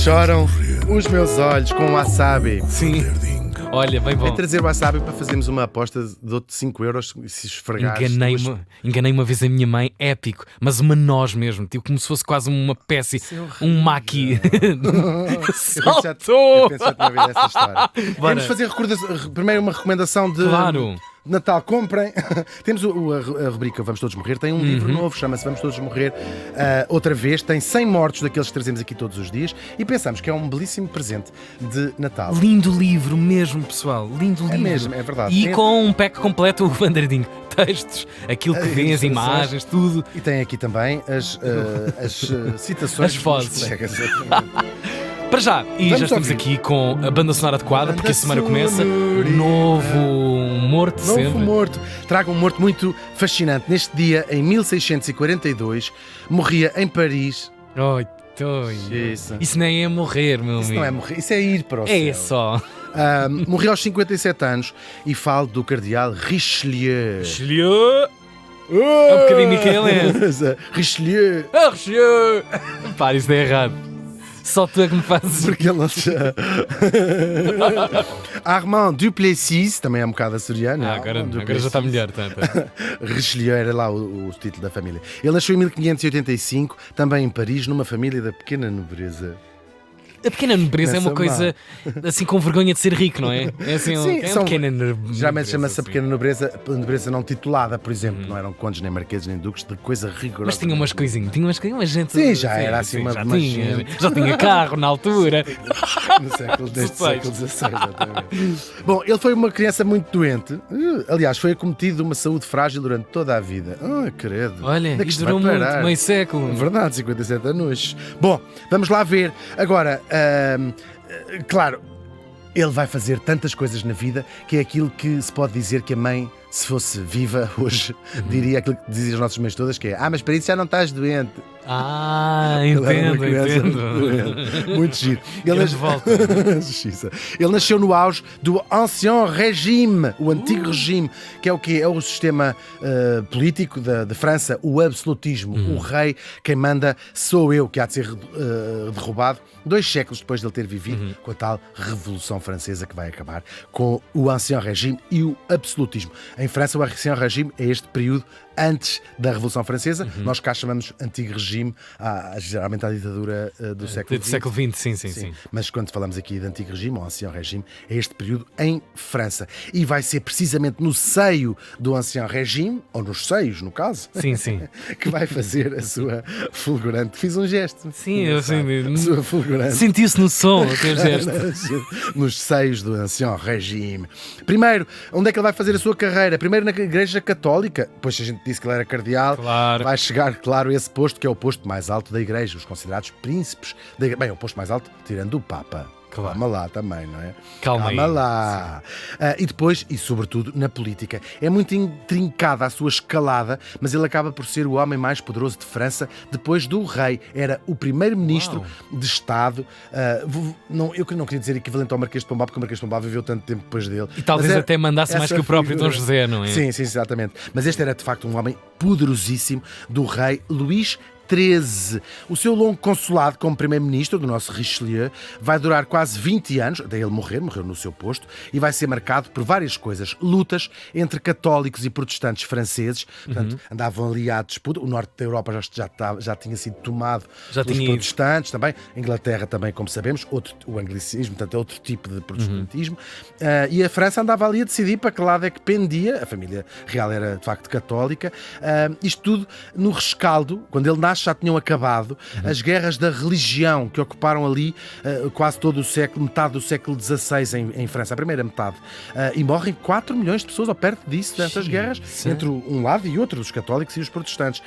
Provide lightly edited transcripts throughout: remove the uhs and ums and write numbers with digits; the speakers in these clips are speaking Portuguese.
Choram os meus olhos com wasabi. Sim. Olha, bem bom. Vem trazer wasabi para fazermos uma aposta de outros 5 euros e se esfregares. Enganei uma vez a minha mãe, épico, mas uma noz mesmo, tipo como se fosse quase uma peça, um maqui. Eu pensei que tinha ouvido essa história. Bora. Vamos fazer primeiro uma recomendação de Claro. Natal. Comprem. Temos a rubrica Vamos Todos Morrer. Tem um livro novo, chama-se Vamos Todos Morrer. Outra vez, tem 100 mortos daqueles que trazemos aqui todos os dias e pensamos que é um belíssimo presente de Natal. Lindo livro mesmo, pessoal. Lindo livro. É mesmo, é verdade. E com um pack completo, o Vanderding. Textos, aquilo que vê, as imagens, tudo. E tem aqui também as citações As vozes. dos colegas. Exatamente. Para já, e Vamos já estamos ouvir. aqui com a banda sonora adequada, porque a semana começa. sonoria. Novo morto Novo sempre. morto. Traga um morto muito fascinante. Neste dia, em 1642, morria em Paris. Oi. Isso nem é morrer, meu Isso amigo. não é morrer, isso é ir para o É céu. só. Morreu aos 57 anos e falo do cardeal Richelieu. Richelieu. É um bocadinho Michelense. Richelieu. Ah, Richelieu. Pá, isso é errado. Só tu é que me fazes. Porque ele não se... Armand Duplessis, também é um bocado açoriano. Agora já está melhor. Tá. Richelieu era lá o título da família. Ele nasceu em 1585, também em Paris, numa família da pequena nobreza. A pequena nobreza é uma Começa coisa assim com vergonha de ser rico, não é? É assim, Sim, é são- uma pequena nobreza. Geralmente chama-se a assim. pequena nobreza não titulada, por exemplo. Não eram condes, nem marqueses, nem duques, de coisa rigorosa. Mas tinha umas coisinhas, uma gente. Sim, já era assim uma gente. já tinha carro na altura. No século, desde o 16. século XVI, exatamente. Bom, ele foi uma criança muito doente. Aliás, foi acometido de uma saúde frágil durante toda a vida. Credo. Olha, Onde é que isto isto vai durou muito, parar? meio século. Verdade, 57 anos. Bom, vamos lá ver. Agora, claro, ele vai fazer tantas coisas na vida que é aquilo que se pode dizer que a mãe, se fosse viva hoje, diria aquilo que dizem as nossas mães todas, que é: mas para isso já não estás doente. Ele era uma criança muito doente. Muito giro. Ele de volta. Justiça. Ele nasceu no auge do Ancien Régime, o antigo regime, que é o quê? É o sistema político de França, o absolutismo. O rei, quem manda sou eu, que há de ser derrubado 2 séculos depois de ele ter vivido com a tal Revolução Francesa que vai acabar com o Ancien Régime e o absolutismo. Em França, o Ancien Régime é este período antes da Revolução Francesa. Nós cá chamamos Antigo Regime, geralmente à ditadura do século Do XX. século XX, sim. Mas quando falamos aqui de Antigo Regime, ou Ancien Regime, é este período em França. E vai ser precisamente no seio do Ancien Regime, ou nos seios, no caso, Sim. que vai fazer a sua fulgurante... Fiz um gesto. Sim, eu sim. A sua fulgurante... Sentiu-se no som, o teu gesto. nos seios do Ancien Regime. Primeiro, onde é que ele vai fazer a sua carreira? Primeiro na Igreja Católica. Depois a gente disse que ele era cardeal. Claro. Vai chegar, claro, a esse posto que é o posto mais alto da Igreja, os considerados príncipes da Igreja. Bem, é o posto mais alto, tirando o Papa. Claro. Calma lá também, não é? Calma aí. lá. E depois, e sobretudo, na política. É muito intrincada a sua escalada, mas ele acaba por ser o homem mais poderoso de França depois do rei. Era o primeiro-ministro de Estado. Eu não queria dizer equivalente ao Marquês de Pombal, porque o Marquês de Pombal viveu tanto tempo depois dele. E talvez Mas até mandasse mais essa que o próprio Dom figura. José, não é? Sim, exatamente. Mas este era, de facto, um homem poderosíssimo do rei Luís XIII. O seu longo consulado como primeiro-ministro do nosso Richelieu vai durar quase 20 anos, daí ele morreu no seu posto, e vai ser marcado por várias coisas. Lutas entre católicos e protestantes franceses, portanto, andavam ali à disputa. O norte da Europa já tinha sido tomado pelos protestantes também. A Inglaterra também, como sabemos, o anglicismo, portanto, é outro tipo de protestantismo. E a França andava ali a decidir para que lado é que pendia. A família real era, de facto, católica. Isto tudo no rescaldo, quando ele nasce, já tinham acabado as guerras da religião que ocuparam ali quase todo o século, metade do século XVI em França, a primeira metade. E morrem 4 milhões de pessoas, ou perto disso, nessas guerras, entre um lado e outro, os católicos e os protestantes.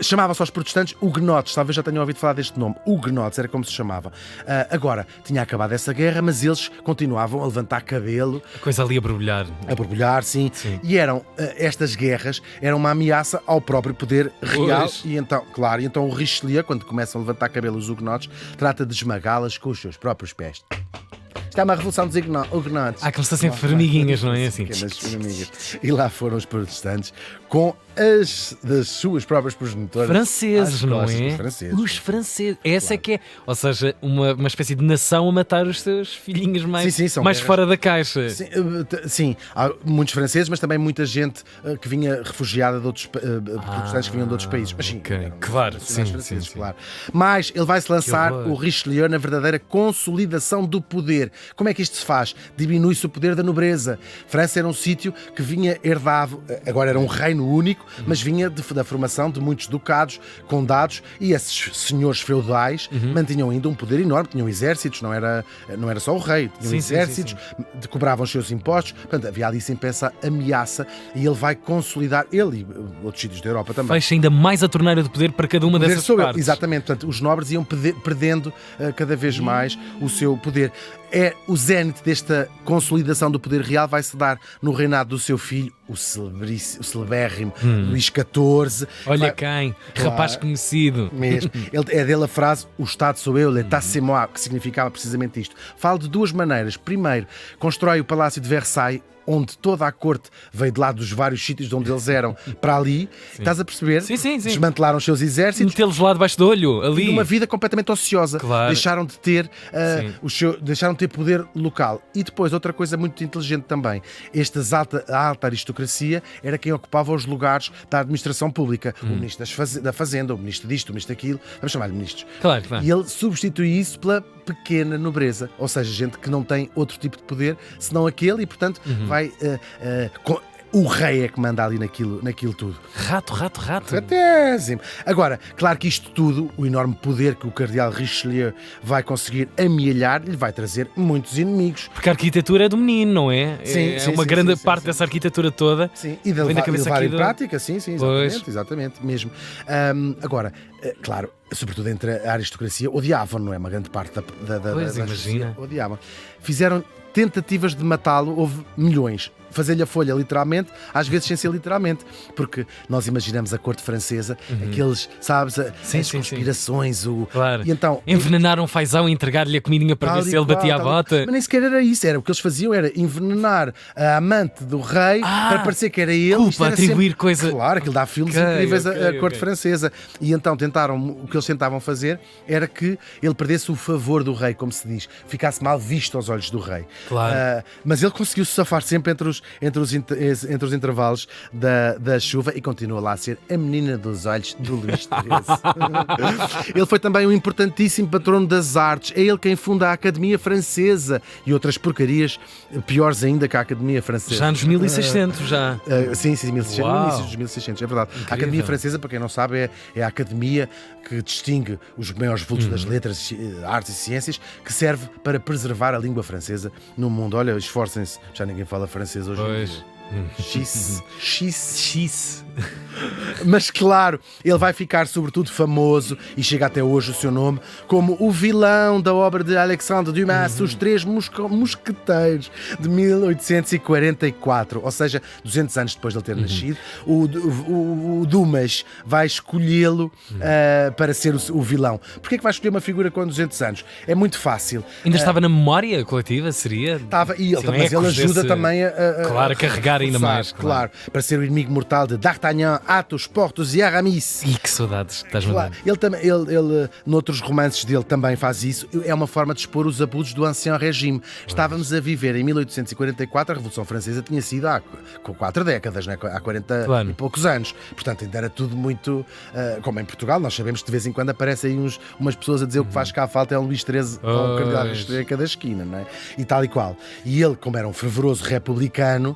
Chamavam-se aos protestantes huguenotes, talvez já tenham ouvido falar deste nome. Huguenotes, era como se chamavam. Agora, tinha acabado essa guerra, mas eles continuavam a levantar cabelo. A coisa ali a borbulhar. A borbulhar, sim. E estas guerras eram uma ameaça ao próprio poder real. E então o Richelieu, quando começam a levantar cabelo os huguenotes, trata de esmagá-las com os seus próprios pés. Isto é uma revolução dos hugonotes. Como se fossem formiguinhas, não é assim? Pequenas formigas. E lá foram os protestantes com das suas próprias progenitoras. Franceses, às não costas é? dos franceses. Os franceses. Essa é que é. Ou seja, uma espécie de nação a matar os seus filhinhos mais, Sim, são mais guerras. fora da caixa. Sim, há muitos franceses, mas também muita gente que vinha refugiada de outros protestantes que vinham de outros países. Mas sim, ok. eram Claro, nacionais sim, franceses, sim. claro. Mas ele vai-se lançar, horror. o Richelieu, na verdadeira consolidação do poder. Como é que isto se faz? Diminui-se o poder da nobreza. França era um sítio que vinha herdado, agora era um reino único, mas vinha da formação de muitos ducados, condados, e esses senhores feudais mantinham ainda um poder enorme, tinham exércitos, não era só o rei, tinham Sim, exércitos, cobravam os seus impostos, portanto havia ali sempre essa ameaça e ele vai consolidar, ele e outros sítios da Europa também. Fecha ainda mais a torneira de poder para cada uma Poder dessas sobre ele. partes. Exatamente, portanto, os nobres iam perdendo cada vez mais o seu poder. O zénite desta consolidação do poder real vai-se dar no reinado do seu filho, o celebérrimo Luís XIV. Olha quem, rapaz conhecido. Mesmo. É dele a frase: o Estado sou eu, l'état c'est moi, que significava precisamente isto. Fala de duas maneiras. Primeiro, constrói o Palácio de Versailles, onde toda a corte veio de lá dos vários sítios de onde eles eram para ali. Estás a perceber? Sim. Desmantelaram os seus exércitos. Metê-los lá debaixo do olho, ali. E uma vida completamente ociosa. Claro. Deixaram de ter deixaram de ter poder local. E depois, outra coisa muito inteligente também, a alta aristocracia era quem ocupava os lugares da administração pública. O ministro da Fazenda, o ministro disto, o ministro daquilo, vamos chamar-lhe ministros. Claro. E ele substitui isso pela pequena nobreza, ou seja, gente que não tem outro tipo de poder senão aquele, e portanto vai o rei é que manda ali naquilo tudo. Rato. Ratésimo. Agora, claro que isto tudo, o enorme poder que o cardeal Richelieu vai conseguir amealhar, lhe vai trazer muitos inimigos. Porque a arquitetura é do menino, não é? Sim, uma grande parte dessa arquitetura toda. Sim, e de Vem da levar, cabeça levar aqui em do- prática, sim, Pois. exatamente mesmo. Agora, claro, sobretudo entre a aristocracia, odiavam, não é? Uma grande parte da Pois, da imagina. odiavam. Fizeram tentativas de matá-lo, houve milhões. Fazer-lhe a folha literalmente, às vezes sem ser literalmente, porque nós imaginamos a corte francesa, aqueles, sabes, Sim, as sim. conspirações, Claro. E então, Envenenar um fazão e entregar-lhe a comidinha para ver tal e se ele qual, batia a tal e- bota. Mas nem sequer era isso, era o que eles faziam era envenenar a amante do rei para parecer que era ele. culpa, Isto era atribuir sempre- coisa- Claro, aquilo dá filmes Ok, incríveis ok, à corte ok. francesa. E então o que eles tentavam fazer era que ele perdesse o favor do rei, como se diz, ficasse mal visto aos olhos do rei. Claro. Mas ele conseguiu se safar sempre entre os intervalos da chuva e continua lá a ser a menina dos olhos do Luís XIII. Ele foi também um importantíssimo patrono das artes. É ele quem funda a Academia Francesa e outras porcarias piores ainda que a Academia Francesa. Já nos 1600, já. Sim, 1600, no Uau. início dos 1600, é verdade. Incrível. A Academia Francesa, para quem não sabe, é a academia que distingue os maiores vultos das letras, artes e ciências, que serve para preservar a língua francesa no mundo. Olha, esforcem-se, já ninguém fala francês hoje em Pois. dia. X. X. Mas claro, ele vai ficar sobretudo famoso e chega até hoje o seu nome como o vilão da obra de Alexandre Dumas, Os Três Mosqueteiros, de 1844, ou seja, 200 anos depois de ele ter nascido. O Dumas vai escolhê-lo para ser o vilão. Porquê é que vai escolher uma figura com 200 anos? É muito fácil. Ainda estava na memória coletiva, seria? Estava, e ele, Sim, mas ele ajuda desse- também Claro, a carregar ainda reforçar, mais, Claro, para ser o inimigo mortal de D'Artagnan, Athos, Porthos e Aramis. Ih, que saudades, estás-me a Claro, dar. ele, noutros romances dele, também faz isso. É uma forma de expor os abusos do Ancien Régime. Estávamos a viver em 1844, a Revolução Francesa tinha sido há 4 décadas, né? Há 40 Claro. e poucos anos. Portanto, ainda era tudo muito. Como em Portugal, nós sabemos que de vez em quando aparecem aí umas pessoas a dizer o que faz cá falta é um Luís XIII ou um cardeal Richelieu em cada esquina, não é? E tal e qual. E ele, como era um fervoroso republicano,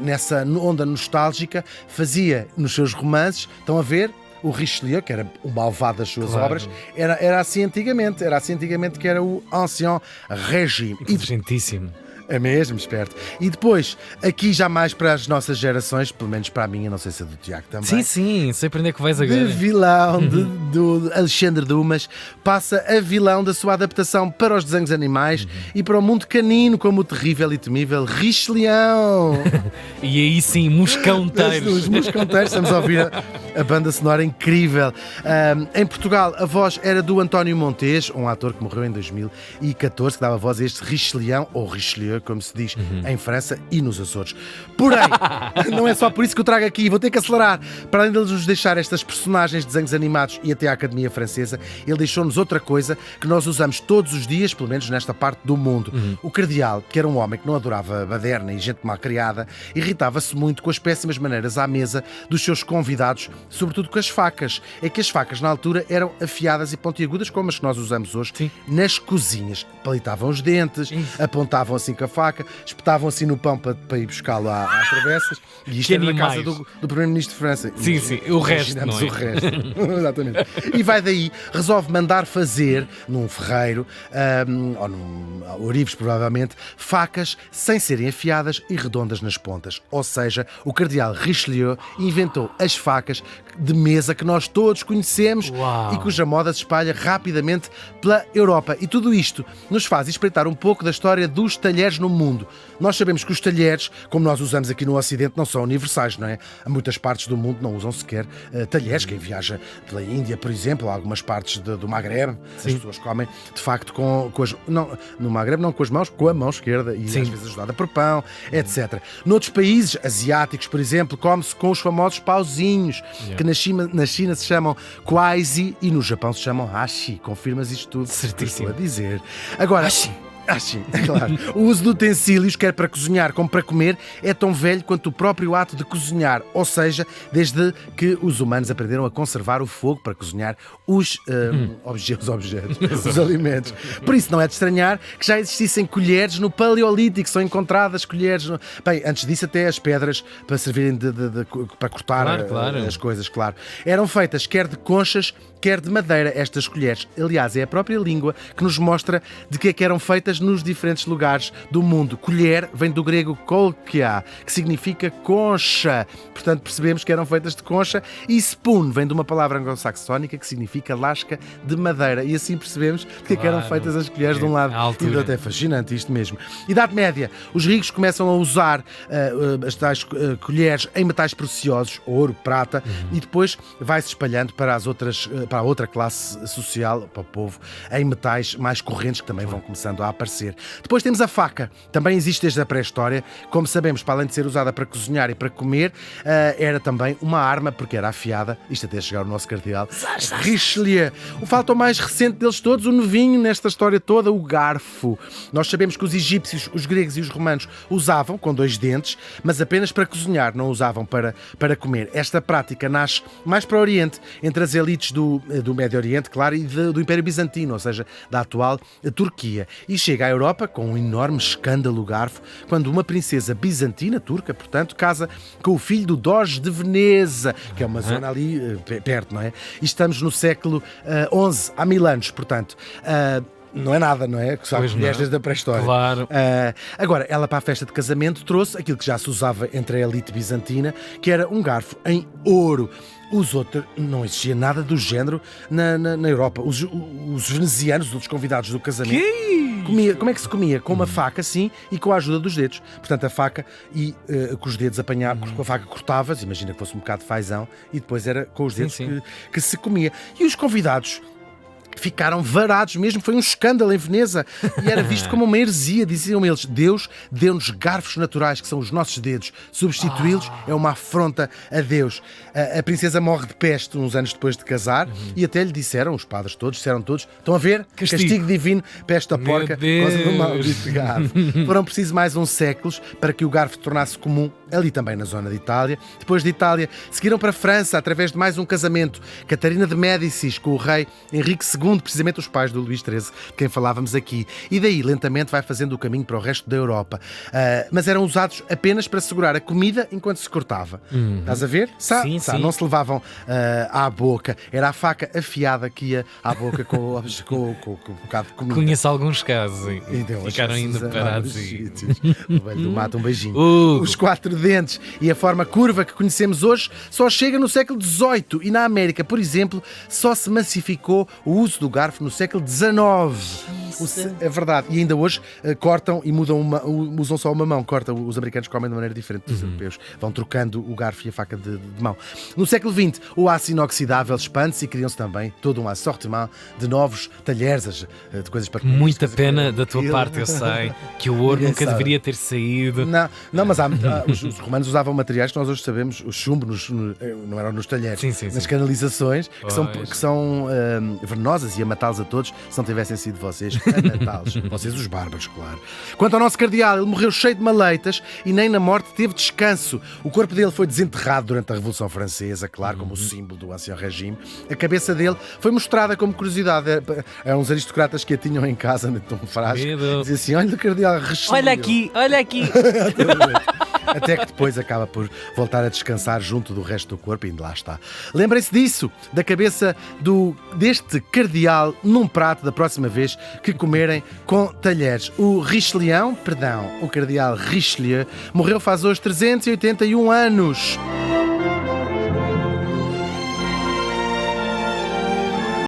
nessa onda nostálgica, fazia nos seus romances, estão a ver? O Richelieu, que era o malvado das suas Claro. obras, era assim antigamente que era o Ancien Régime. E Inteligentíssimo. é mesmo, esperto. E depois, aqui já mais para as nossas gerações, pelo menos para a minha, não sei se a do Tiago também. Sim, sei para onde é que vais De agora. vilão do Alexandre Dumas passa a vilão da sua adaptação para os desenhos animais e para o mundo canino, como o terrível e temível Richelieu. E aí sim, moscão-teiros. Os mosconteiros, estamos a ouvir A banda sonora é incrível. Em Portugal, a voz era do António Montes, um ator que morreu em 2014, que dava voz a este Richelieu, ou Richelieu, como se diz em França e nos Açores. Porém, não é só por isso que eu trago aqui, vou ter que acelerar. Para além de nos deixar estas personagens de desenhos animados e até a Academia Francesa, ele deixou-nos outra coisa que nós usamos todos os dias, pelo menos nesta parte do mundo. O cardeal, que era um homem que não adorava baderna e gente mal criada, irritava-se muito com as péssimas maneiras à mesa dos seus convidados, sobretudo com as facas. É que as facas na altura eram afiadas e pontiagudas, como as que nós usamos hoje, nas cozinhas. Palitavam os dentes, apontavam assim com a faca, espetavam assim no pão para ir buscá-lo às travessas. E isto era na casa do Primeiro-Ministro de França. Sim, o resto, não é? O resto. Exatamente. E vai daí, resolve mandar fazer, num ferreiro, ou num ourives provavelmente, facas sem serem afiadas e redondas nas pontas. Ou seja, o cardeal Richelieu inventou as facas de mesa que nós todos conhecemos. E cuja moda se espalha rapidamente pela Europa. E tudo isto nos faz espreitar um pouco da história dos talheres no mundo. Nós sabemos que os talheres, como nós usamos aqui no Ocidente, não são universais, não é? Há muitas partes do mundo não usam sequer talheres. Quem viaja pela Índia, por exemplo, algumas partes do Maghreb, as pessoas comem de facto com as... Não, no Maghreb não com as mãos, com a mão esquerda e às vezes ajudada por pão, etc. Noutros países asiáticos, por exemplo, come-se com os famosos pauzinhos, que na China se chamam kuaisi e no Japão se chamam hashi. Confirmas isto tudo? Certíssimo. Estou a dizer. Agora... Sim, é claro. O uso de utensílios, quer para cozinhar como para comer, é tão velho quanto o próprio ato de cozinhar, ou seja, desde que os humanos aprenderam a conservar o fogo para cozinhar os objetos, os alimentos. Por isso não é de estranhar que já existissem colheres no Paleolítico, são encontradas colheres... Bem, antes disso até as pedras para servirem para cortar as coisas, claro. Eram feitas quer de conchas, quer de madeira, estas colheres. Aliás, é a própria língua que nos mostra de que eram feitas nos diferentes lugares do mundo. Colher vem do grego kolkia, que significa concha. Portanto, percebemos que eram feitas de concha. E spoon vem de uma palavra anglo-saxónica que significa lasca de madeira. E assim percebemos de que eram feitas as colheres de um lado. E até fascinante isto mesmo. Idade Média. Os ricos começam a usar as tais colheres em metais preciosos, ouro, prata, e depois vai-se espalhando para a outra classe social, para o povo, em metais mais correntes que também vão começando a aparecer. Depois temos a faca. Também existe desde a pré-história. Como sabemos, para além de ser usada para cozinhar e para comer, era também uma arma, porque era afiada. Isto até chegar ao nosso cardeal Richelieu. O fato mais recente deles todos, o novinho nesta história toda, o garfo. Nós sabemos que os egípcios, os gregos e os romanos usavam com 2 dentes, mas apenas para cozinhar, não usavam para comer. Esta prática nasce mais para o Oriente, entre as elites do Médio Oriente, claro, e do Império Bizantino, ou seja, da atual Turquia. E chega à Europa com um enorme escândalo garfo, quando uma princesa bizantina, turca, portanto, casa com o filho do Doge de Veneza, que é uma zona ali perto, não é? E estamos no século XI, há 1000 anos, portanto. Não é nada, não é? Que só colheres desde a pré-história. Claro. Agora, ela para a festa de casamento trouxe aquilo que já se usava entre a elite bizantina, que era um garfo em ouro. Os outros, não existia nada do género na Europa. Os venezianos, os outros convidados do casamento, como é que se comia? Com uma faca, sim, e com a ajuda dos dedos. Portanto, a faca e com os dedos apanhados, com a faca cortavas, imagina que fosse um bocado de fazão, e depois era com os dedos que se comia. E os convidados ficaram varados mesmo, foi um escândalo em Veneza e era visto como uma heresia, diziam eles. Deus deu-nos garfos naturais, que são os nossos dedos. Substituí-los é uma afronta a Deus. A princesa morre de peste uns anos depois de casar e até lhe disseram, os padres todos, disseram todos, estão a ver? Castigo divino, peste a porca, causa do maldito garfo. Foram precisos mais uns séculos para que o garfo tornasse comum, ali também na zona de Itália. Depois de Itália, seguiram para a França através de mais um casamento. Catarina de Médicis com o rei Henrique II, precisamente os pais do Luís XIII, de quem falávamos aqui. E daí, lentamente, vai fazendo o caminho para o resto da Europa. Mas eram usados apenas para segurar a comida enquanto se cortava. Estás a ver? Sim. Não se levavam à boca. Era a faca afiada que ia à boca com um bocado de comida. Conheço alguns casos e ficaram ainda parados. O velho do mato, um beijinho. Os 4 dentes e a forma curva que conhecemos hoje só chega no século XVIII e na América, por exemplo, só se massificou o uso do garfo no século XIX. É verdade. E ainda hoje cortam e usam só uma mão. Os americanos comem de maneira diferente dos europeus. Vão trocando o garfo e a faca de mão. No século XX, o aço inoxidável expande-se e criam-se também todo um assortiment de novos talheres, de coisas para comer. Muita pena da tua parte, eu sei, que o ouro nunca deveria ter saído. Não, mas os romanos usavam materiais que nós hoje sabemos, o chumbo, não eram nos talheres, nas canalizações, que são venenosas e a matá-los a todos se não tivessem sido vocês a matá-los. Vocês, os bárbaros, claro. Quanto ao nosso cardeal, ele morreu cheio de maleitas e nem na morte teve descanso. O corpo dele foi desenterrado durante a Revolução Francesa, claro, como o símbolo do ancien regime. A cabeça dele foi mostrada como curiosidade a uns aristocratas que a tinham em casa, dentro de um frasco. Dizia assim, olha o cardeal Richelieu. Olha aqui. Até que depois acaba por voltar a descansar junto do resto do corpo e ainda lá está. Lembrem-se disso, da cabeça deste cardeal num prato da próxima vez que comerem com talheres. O cardeal Richelieu, morreu faz hoje 381 anos.